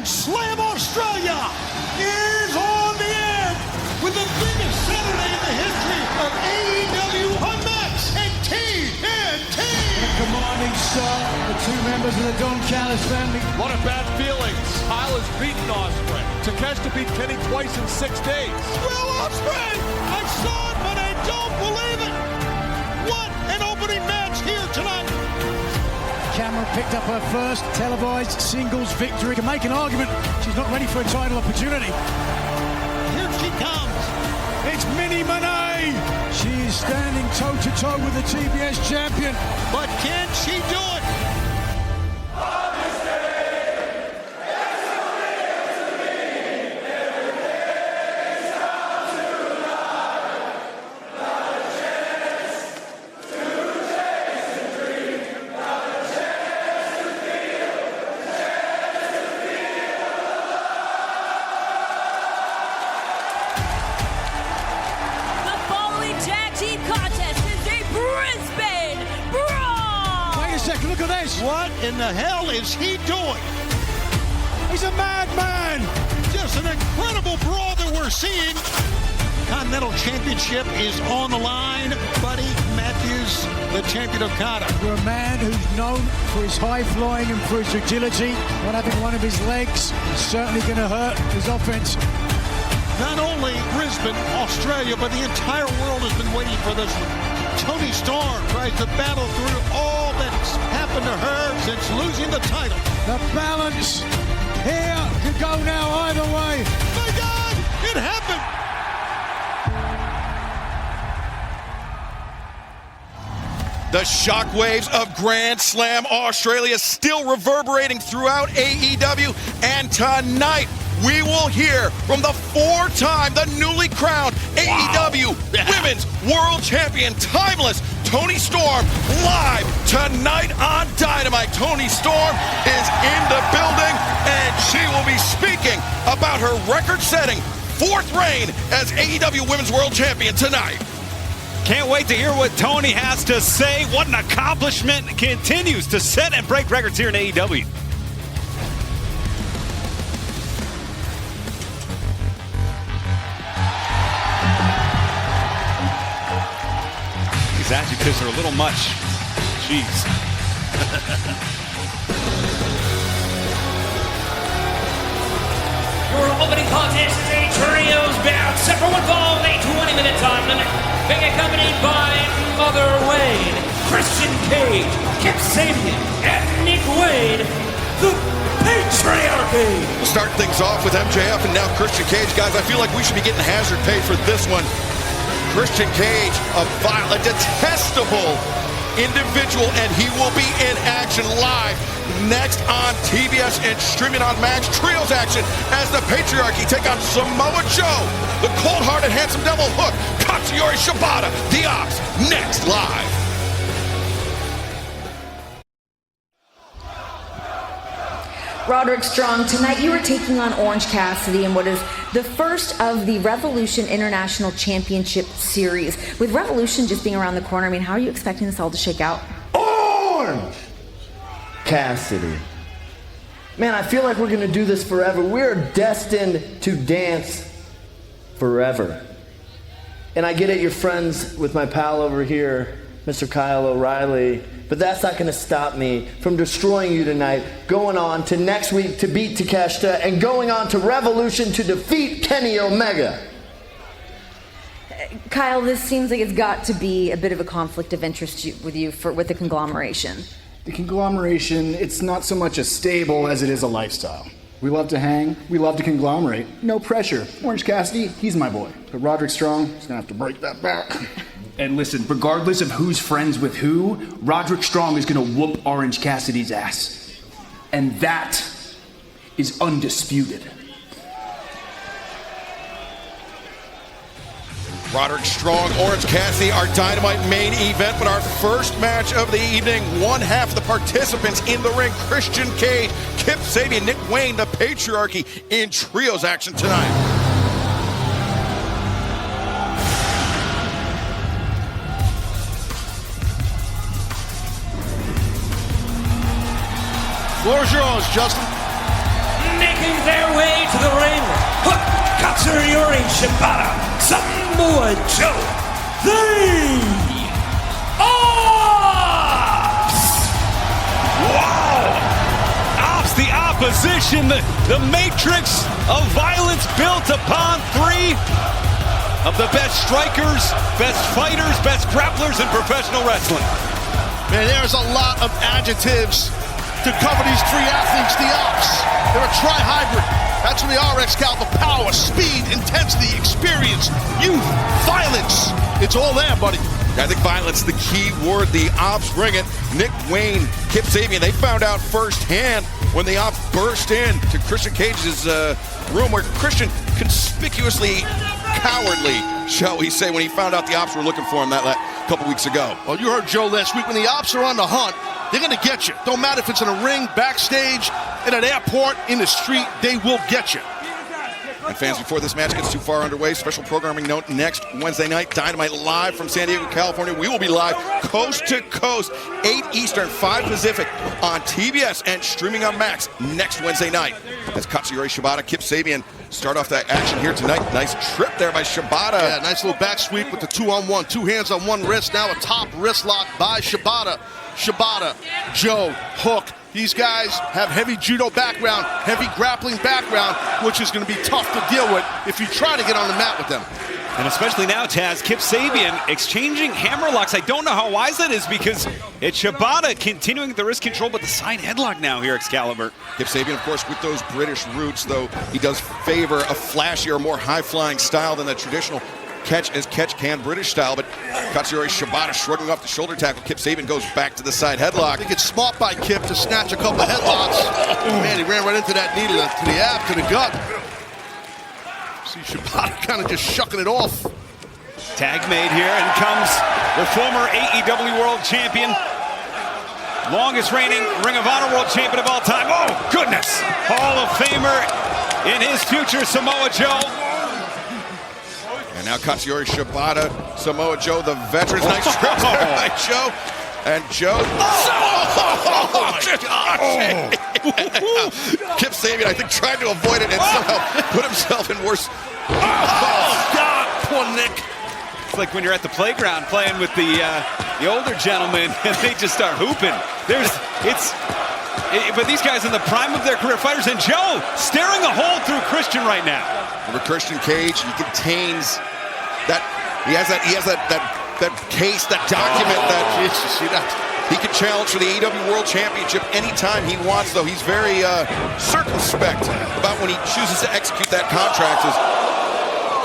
Grand Slam Australia is on the air with the biggest Saturday in the history of AEW Unmatched and TNT. A commanding start, the two members of the Don Callis family. What a bad feeling. Kyle has beaten Ospreay. Takeshita beat Kenny twice in 6 days. Will Ospreay! I saw it, but I don't believe it. What an opening match here tonight. Cameron picked up her first televised singles victory. Can make an argument she's not ready for a title opportunity. Here she comes. It's Minnie Monet. She is standing toe-to-toe with the TBS champion. But can she do it? Look at this. What in the hell is he doing? He's a madman. Just an incredible brawl that we're seeing. Continental Championship is on the line. Buddy Matthews, the champion of Kata. For a man who's known for his high flying and for his agility, not having one of his legs is certainly going to hurt his offense. Not only Brisbane, Australia, but the entire world has been waiting for this one. Toni Storm tries to battle through all that's happened to her since losing the title. The balance here could go now either way. My God, it happened! The shockwaves of Grand Slam Australia still reverberating throughout AEW, and tonight we will hear from the the newly crowned AEW Women's World Champion, Timeless Toni Storm, live tonight on Dynamite. Toni Storm is in the building, and she will be speaking about her record-setting 4th reign as AEW Women's World Champion tonight. Can't wait to hear what Toni has to say. What an accomplishment. Continues to set and break records here in AEW. These adjectives are a little much. Jeez. Your opening contest is a trios bout, set for one fall, a 20-minute time limit, being accompanied by Mother Wayne, Christian Cage, Kip Sabian, and Nick Wayne, the Patriarchy. We'll start things off with MJF and now Christian Cage. Guys, I feel like we should be getting hazard pay for this one. Christian Cage, a detestable individual, and he will be in action live next on TBS and streaming on Max. Trios action as the Patriarchy take on Samoa Joe, the cold-hearted handsome devil Hook, Katsuyori Shibata, the OPPS, next live. Roderick Strong, tonight you are taking on Orange Cassidy in what is the first of the Revolution International Championship Series. With Revolution just being around the corner, I mean, how are you expecting this all to shake out? Orange Cassidy. Man, I feel like we're going to do this forever. We're destined to dance forever. And I get it, you're friends with my pal over here, Mr. Kyle O'Reilly, but that's not going to stop me from destroying you tonight, going on to next week to beat Takeshita, and going on to Revolution to defeat Kenny Omega. Kyle, this seems like it's got to be a bit of a conflict of interest with you with the conglomeration. The conglomeration, it's not so much a stable as it is a lifestyle. We love to hang, we love to conglomerate. No pressure. Orange Cassidy, he's my boy. But Roderick Strong, he's gonna have to break that back. And listen, regardless of who's friends with who, Roderick Strong is gonna whoop Orange Cassidy's ass. And that is undisputed. Roderick Strong, Orange Cassidy, our Dynamite main event, but our first match of the evening, one half of the participants in the ring, Christian Cage, Kip Sabian, Nick Wayne, the Patriarchy in trios action tonight. Floor is yours, Justin. making their way to the ring, Hook, Katsuyori Shibata, Samoa Joe, the OPPS! Wow! OPPS, the opposition, the matrix of violence built upon three of the best strikers, best fighters, best grapplers in professional wrestling. Man, there's a lot of adjectives to cover these three athletes, the OPPS. They're a tri-hybrid. That's what they are, Excalibur. Power, speed, intensity, experience, youth, violence. It's all there, buddy. I think violence is the key word. The OPPS bring it. Nick Wayne, Kip Sabian, they found out firsthand when the OPPS burst in to Christian Cage's room, where Christian conspicuously cowardly, shall we say, when he found out the OPPS were looking for him that couple weeks ago. Well, you heard Joe last week. When the OPPS are on the hunt, they're going to get you. Don't matter if it's in a ring, backstage, in an airport, in the street, they will get you. And fans, before this match gets too far underway, special programming note: next Wednesday night, Dynamite live from San Diego, California. We will be live coast to coast, 8 Eastern, 5 Pacific, on TBS and streaming on Max next Wednesday night. As Katsuyori Shibata, Kip Sabian start off that action here tonight. Nice trip there by Shibata. Yeah, nice little back sweep with the 2-on-1. 2 hands on one wrist. Now a top wrist lock by Shibata. Shibata, Joe, Hook. These guys have heavy judo background, heavy grappling background, which is going to be tough to deal with if you try to get on the mat with them. And especially now, Taz, Kip Sabian exchanging hammer locks. I don't know how wise that is, because it's Shibata continuing the wrist control, but the side headlock now here, Excalibur. Kip Sabian, of course, with those British roots, though, he does favor a flashier, more high-flying style than the traditional catch-can British style, but Katsuyori Shibata shrugging off the shoulder tackle. Kip Sabian goes back to the side headlock. I think it's smart by Kip to snatch a couple of headlocks. Man, he ran right into that knee, to the ab, to the gut. See Shibata kind of just shucking it off. Tag made here, and comes the former AEW World Champion, longest reigning Ring of Honor World Champion of all time. Oh, goodness! Hall of Famer in his future, Samoa Joe. And now Katsuyori Shibata, Samoa Joe, the veterans. Nice trip there by Joe. And Joe. Oh my gosh. Kip Sabian, I think, tried to avoid it and somehow put himself in worse. Oh, God, poor Nick. It's like when you're at the playground playing with the older gentlemen and they just start hooping. But these guys in the prime of their career fighters, and Joe staring a hole through Christian right now. Remember, Christian Cage, he contains that. He has that case, that document that he can challenge for the AEW World Championship anytime he wants. Though he's very circumspect about when he chooses to execute that contract.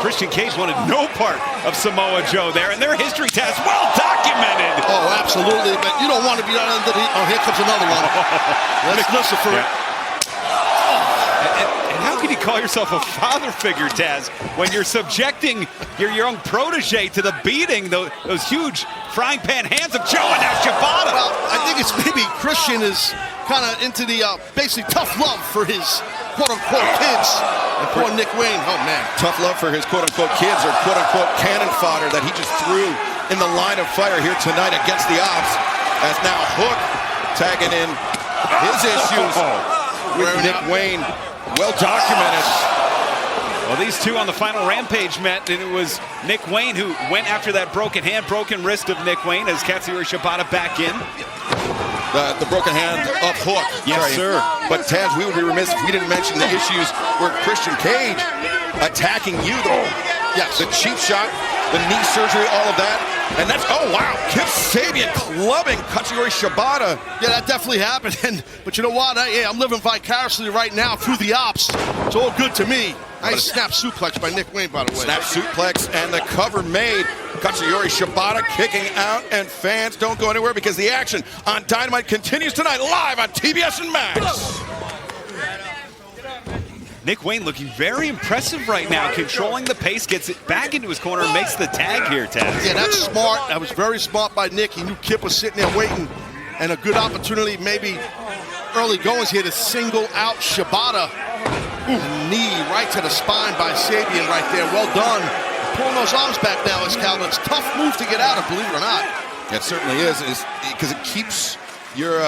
Christian Cage wanted no part of Samoa Joe there, and their history test well documented. Oh, absolutely, but you don't want to be on under the. Oh, here comes another one. Let's listen for it. And how can you call yourself a father figure, Taz, when you're subjecting your young protege to the beating, those huge frying pan hands of Joe and now Shibata? Well, I think it's maybe Christian is kind of into the basically tough love for his quote-unquote kids. And poor Nick Wayne, oh man. Tough love for his quote-unquote kids, or quote-unquote cannon fodder that he just threw in the line of fire here tonight against the OPPS. As now Hook tagging in his issues with Nick Wayne. Well documented. Well, these two on the final Rampage met, and it was Nick Wayne who went after that broken hand, broken wrist of Nick Wayne as Katsuyori Shibata back in. The broken hand of Hook. Yes, sir. But Taz, we would be remiss if we didn't mention the issues where Christian Cage attacking you, the cheap shot, the knee surgery, all of that. And that's, oh wow, Kip Sabian clubbing Katsuyori Shibata. Yeah, that definitely happened. But you know what? I'm living vicariously right now through the OPPS. It's all good to me. Nice snap suplex by Nick Wayne, by the way. Snap suplex and the cover made. Katsuyori Shibata kicking out, and fans don't go anywhere because the action on Dynamite continues tonight live on TBS and Max. Nick Wayne looking very impressive right now, controlling the pace, gets it back into his corner and makes the tag here, Taz. Yeah, that's smart. That was very smart by Nick. He knew Kip was sitting there waiting, and a good opportunity, maybe early goings here to single out Shibata. Knee right to the spine by Sabian right there. Well done. Pulling those arms back now, Excalibur. It's a tough move to get out of, believe it or not. It certainly is because it keeps your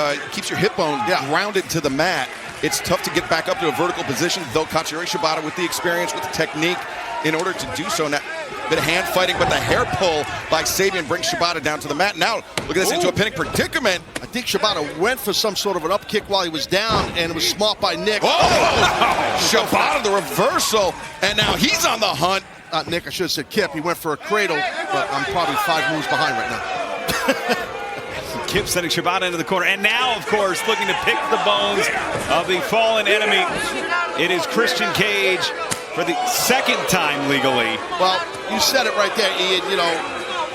hip bone grounded to the mat. it's tough to get back up to a vertical position, though Katsuyori Shibata with the experience, with the technique, in order to do so. Now, a bit of hand fighting, but the hair pull by Sabian brings Shibata down to the mat. Now, look at this, into a pinning predicament. I think Shibata went for some sort of an up kick while he was down, and it was smart by Nick. Shibata, the reversal, and now he's on the hunt. Nick, I should have said Kip. He went for a cradle, but I'm probably 5 moves behind right now. Kip sending Shibata into the corner. And now, of course, looking to pick the bones of the fallen enemy. It is Christian Cage for the second time legally. Well, you said it right there, Ian. You know,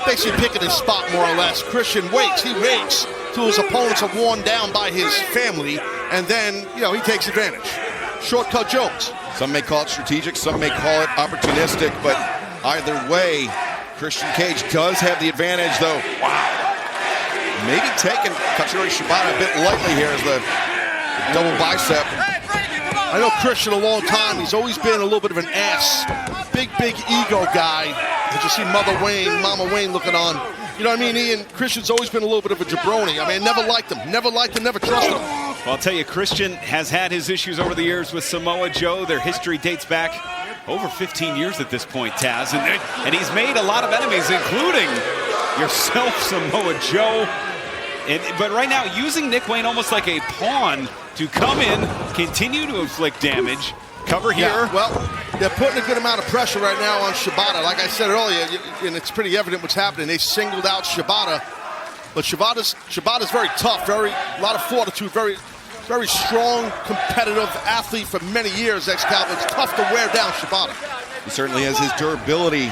basically picking his spot more or less. Christian waits. He waits till his opponents are worn down by his family, and then, you know, he takes advantage. Shortcut Jones. Some may call it strategic, some may call it opportunistic, but either way, Christian Cage does have the advantage, though. Wow. Maybe taking Katsuyori Shibata a bit lightly here as the double bicep. I know Christian a long time. He's always been a little bit of an ass. Big ego guy. As you see Mama Wayne looking on. You know what I mean, Ian? Christian's always been a little bit of a jabroni. I mean, never liked him, never trusted him. Well, I'll tell you, Christian has had his issues over the years with Samoa Joe. Their history dates back over 15 years at this point, Taz. And he's made a lot of enemies, including yourself, Samoa Joe. But right now, using Nick Wayne almost like a pawn to come in, continue to inflict damage, cover here. Yeah, well, they're putting a good amount of pressure right now on Shibata. Like I said earlier, and it's pretty evident what's happening. They singled out Shibata, but Shibata's very tough, a lot of fortitude, very strong, competitive athlete for many years, Excalibur. It's tough to wear down Shibata. He certainly has his durability.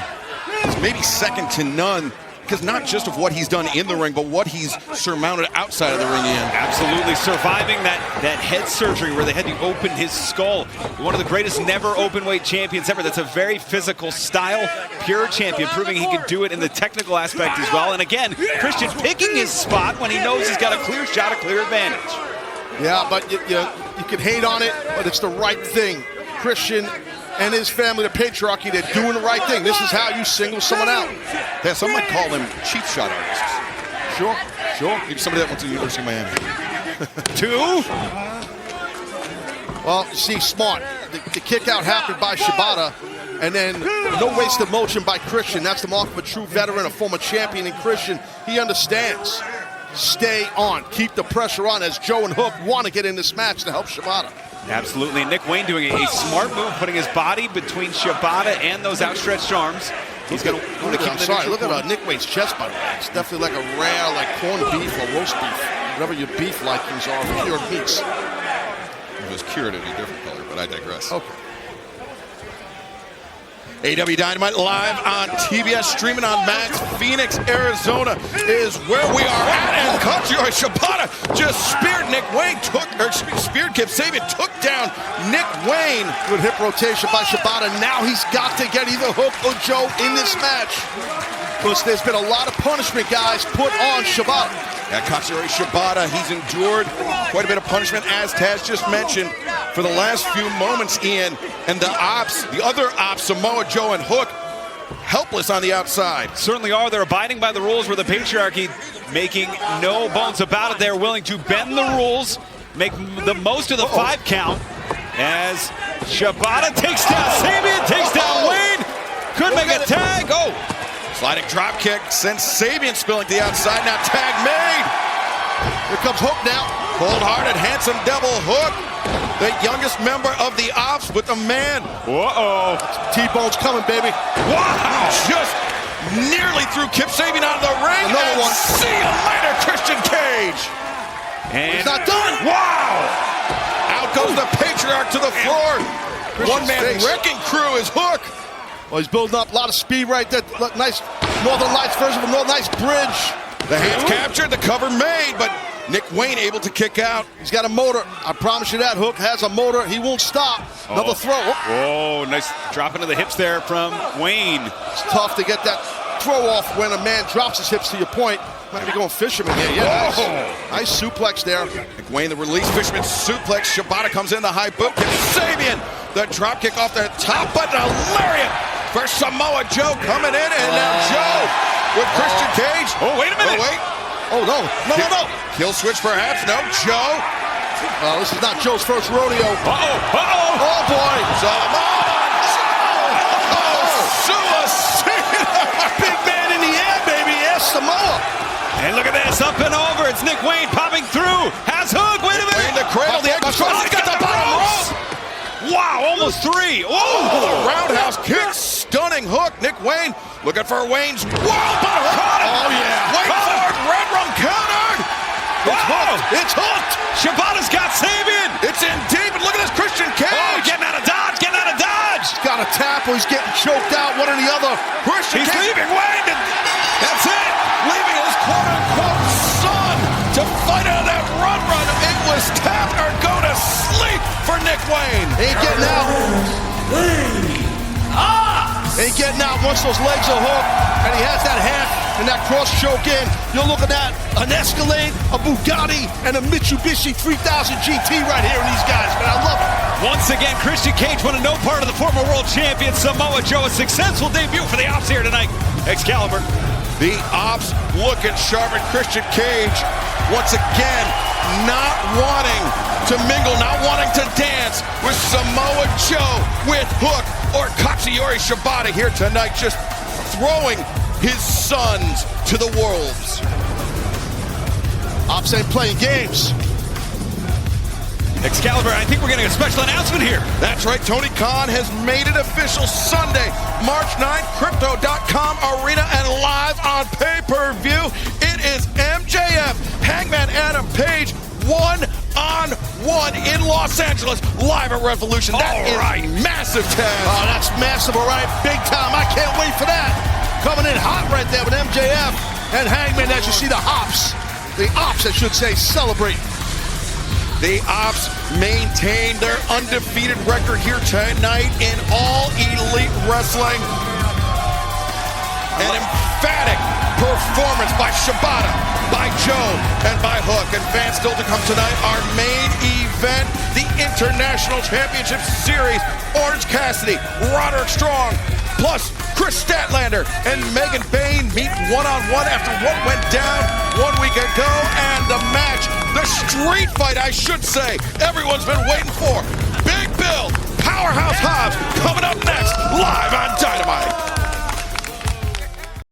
It's maybe second to none, because not just of what he's done in the ring, but what he's surmounted outside of the ring, Ian. Absolutely, surviving that head surgery where they had to open his skull. One of the greatest never open weight champions ever. That's a very physical style, pure champion, proving he could do it in the technical aspect as well. And again, Christian picking his spot when he knows he's got a clear shot, a clear advantage. Yeah, but you can hate on it, but it's the right thing. Christian and his family, the Patriarchy, they're doing the right thing. This is how you single someone out. Yeah, some might call them cheap shot artists. Sure. Maybe somebody that went to the University of Miami. 2. Well, see, smart. The kick out happened by Shibata, and then no wasted motion by Christian. That's the mark of a true veteran, a former champion in Christian. He understands. Stay on. Keep the pressure on as Joe and Hook want to get in this match to help Shibata. Absolutely. Nick Wayne doing a smart move, putting his body between Shibata and those outstretched arms. He's going to keep I'm sorry, look at Nick Wayne's chest, by the way. It's definitely like a rare, like corned beef or roast beef. Whatever your beef likings are for cured meats. If it was cured, it'd be a different color, but I digress. Okay. AEW Dynamite live on TBS, streaming on Max. Phoenix, Arizona is where we are at, and Katsuyori Shibata just speared Nick Wayne, speared Kip Sabian, took down Nick Wayne. Good hip rotation by Shibata. Now he's got to get either Hook or Joe in this match, because there's been a lot of punishment, guys, put on Shibata. Yeah, Katsuyori Shibata, he's endured quite a bit of punishment, as Taz just mentioned, for the last few moments, Ian. And the other ops, Samoa Joe and Hook, helpless on the outside. Certainly are. They're abiding by the rules, where the Patriarchy, making no bones about it, they're willing to bend the rules, make the most of the 5 count, as Shibata takes down Sabian, takes down Wayne, could make a tag. Sliding drop kick sends Sabian spilling to the outside. Now tag made. Here comes Hook now. Cold-hearted, handsome devil Hook, the youngest member of the Ops with the man. Uh-oh. T-Bone's coming, baby. Wow. Just nearly threw Kip Sabian out of the ring. Another one. See you later, Christian Cage. And he's not done. Wow. Out goes the Patriarch to the floor. One-man wrecking crew is Hook. Well, he's building up a lot of speed right there. Nice Northern Lights version of a nice bridge. The hands captured, the cover made, but Nick Wayne able to kick out. He's got a motor. I promise you that. Hook has a motor. He won't stop. Another throw. Oh, nice drop into the hips there from Wayne. It's tough to get that throw off when a man drops his hips, to your point. Might be going fisherman here. Yeah, nice suplex there. Nick Wayne, the release fisherman suplex. Shibata comes in the high boot kick. Sabian, the drop kick off the top button. A lariat for Samoa Joe coming in, and now Joe with Christian Cage. Oh, wait a minute. Oh, wait. Oh, no. No. Kill switch perhaps. No, Joe This is not Joe's first rodeo. Oh, boy. Big man in the air, baby. Yes, Samoa. And look at this, up and over. It's Nick Wayne popping through. Has hook. Wait a minute. Wayne the cradle. The He's got the bottom rope. Wow, almost three. Oh, roundhouse kick. Stunning hook. Nick Wayne looking for Wayne's. Whoa, but caught it. Oh, yeah. Wait for it. Red Rum countered. It's hooked. It's hooked. Shibata's got Sabian. It's in deep. And look at this Christian Cage. Oh, getting out of dodge. Getting out of dodge. He's got a tap or he's getting choked out. One or the other. Christian He's Cage. leaving Wayne. That's it. Leaving his quote-unquote son to fight out of that run. It was tap or go to sleep for Nick Wayne. Ain't getting out. Ain't getting out once those legs are hooked. And he has that half and that cross choke in. You're looking at an Escalade, a Bugatti, and a Mitsubishi 3000 GT right here in these guys, man. I love it. Once again, Christian Cage wanted no part of the former world champion Samoa Joe. A successful debut for the Ops here tonight. Excalibur. The Ops looking sharp, and Christian Cage once again not wanting to mingle, not wanting to dance with Samoa Joe with Hook or Katsuyori Shibata here tonight, just throwing his sons to the wolves. Ops ain't playing games. Excalibur, I think we're getting a special announcement here. That's right, Tony Khan has made it official. Sunday, March 9th, Crypto.com Arena and live on pay-per-view. It is MJF, Hangman Adam Page, one-on-one in Los Angeles, live at Revolution. That is massive, Taz. Oh, that's massive, all right, big time. I can't wait for that. Coming in hot right there with MJF and Hangman as you see the Ops. The Ops, I should say, celebrate. The Ops maintain their undefeated record here tonight in All Elite Wrestling. An emphatic performance by Shibata, by Joe, and by Hook. And fans still to come tonight, our main event, the International Championship Series. Orange Cassidy, Roderick Strong, plus Chris Statlander and Megan Bayne meet one-on-one after what went down 1 week ago. And the match, the street fight, I should say, everyone's been waiting for. Big Bill, Powerhouse Hobbs, coming up next, live on Dynamite.